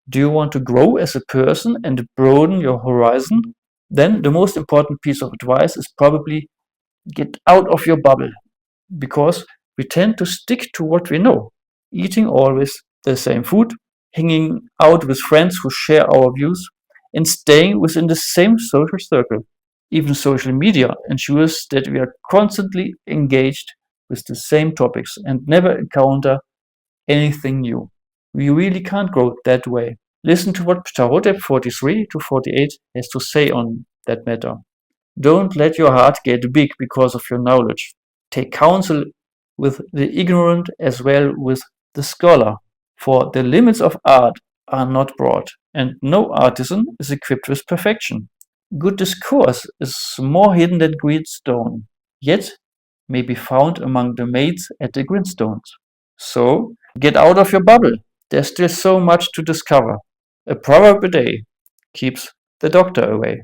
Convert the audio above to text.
Do you want to grow as a person and broaden your horizon? Then the most important piece of advice is probably get out of your bubble, because we tend to stick to what we know, eating always the same food, hanging out with friends who share our views, and staying within the same social circle. Even social media ensures that we are constantly engaged with the same topics and never encounter anything new. We really can't grow that way. Listen to what Ptahotep 43 to 48 has to say on that matter. Don't let your heart get big because of your knowledge. Take counsel with the ignorant as well with the scholar, for the limits of art are not broad, and no artisan is equipped with perfection. Good discourse is more hidden than green stone, yet may be found among the maids at the grindstones. So, get out of your bubble. There's still so much to discover. A proverb a day keeps the doctor away.